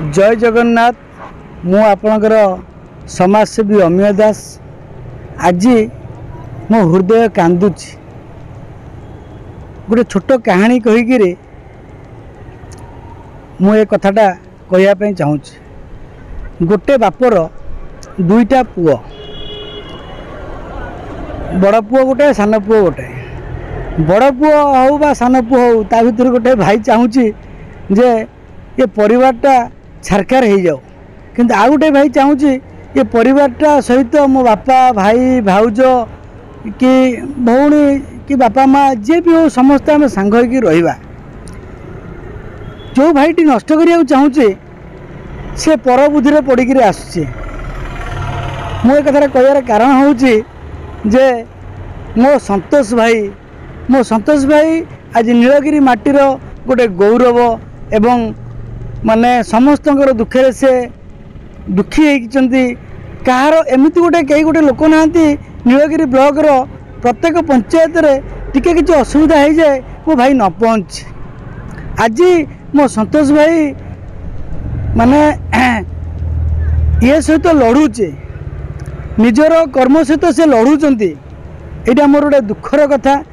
जय जगन्नाथ। मु आपणकर समाजसेवी अमीय दास। आज मो हृदय कांदुची गोटे छोट कहानी कहीकि मु ए कथाटा कहवाई चाहूँगी। गोटे बापर दुईटा पुओ, बड़ पुओ गोटे सान पुओ गोटे। बड़ पुओ हो बा सान पुओ हो ता भीतर गोटे भाई चाहूँगी जे ये परिवारटा छारखार हो जाओ, किंतु आउ गोटे भाई चाहूँगी ये परिवारटा सहित मो बापा भाई भाउज कि भौणी कि बापा माँ जे भी हो समस्त आम सांग होइकी रहिबा। जो भाईटी नष्ट करिया चाहूँचे से पर बुद्धि पड़िकी आसुचे। मो एक कथार कहर कारण हूँ जे मो संतोष भाई आज नीलगिरी माटीर गोटे गौरव एवं माने समस्त दुखे से दुखी होती। कहार एमती गोटे कई गोटे लोक ना नीलगिरी ब्लॉक रो प्रत्येक पंचायत टिके किसी असुविधा हो जाए वो भाई न पहुँच। आज मो संतोष भाई माने ये सहित लड़ुचे निजर कर्म सहित से लड़ुंट। यहाँ मोर गोटे दुखर कथा।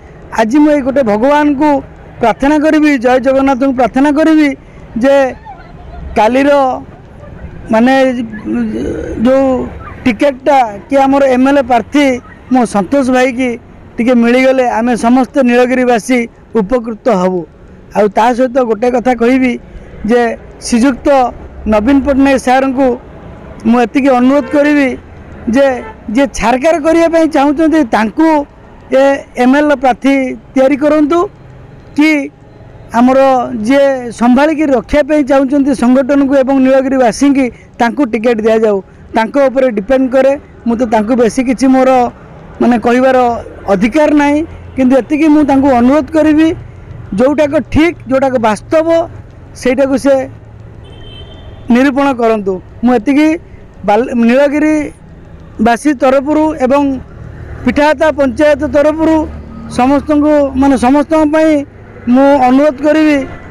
आज मुझे गोटे भगवान को प्रार्थना करी, जय जगन्नाथ को प्रार्थना करी जे कालीर माने जो टिकेटा कि आमर एमएलए प्रार्थी मो संतोष भाई की टिके मिलगले आम समस्त नीलगिरीवासी उपकृत हबू। आउ ता सहित गोटे कथा कहबी जे श्रीजुक्त नवीन पट्टनायक सार को मुझे अनुरोध करी जे छारखार करने चाहूँगी तांकू ए एमएलए प्रार्थी तैयारी करंतु कि आमर जे संभालिक रखापी चाहूँगी संगठन को एवं नीलगिरीवासी की तांकू टिकेट दि जाऊ। तांको ऊपर डिपेंड करे मुझे तांकू बेसी किसी मोर माने कहबार अधिकार नहीं, किंतु एतिकी मु तांकू अनुरोध करी जोटाक ठीक जोटाक वास्तव सेटा से निरूपण करंतु। मुझे नीलगिरीवासी तरफ एवं पिठाता पंचायत तरफ समस्त माने समस्त मु अनुरोध करी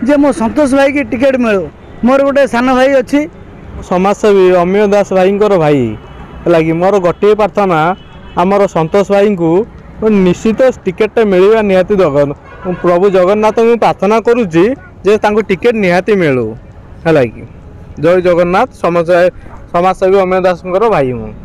जे मो संतोष भाई की टिकेट मिलो। मोर गोटे सान भाई अच्छी समाजसेवी अमीय दास भाई भाई लगी मोर गोटे प्रार्थना आमर संतोष भाई को निश्चित टिकेट मिलवा निहाती प्रभु जगन्नाथ को प्रार्थना करुच्ची जे तांको टिकेट निहाती मिलू है। जय जगन्नाथ समाजसेवी अमीय दास भाई हूँ।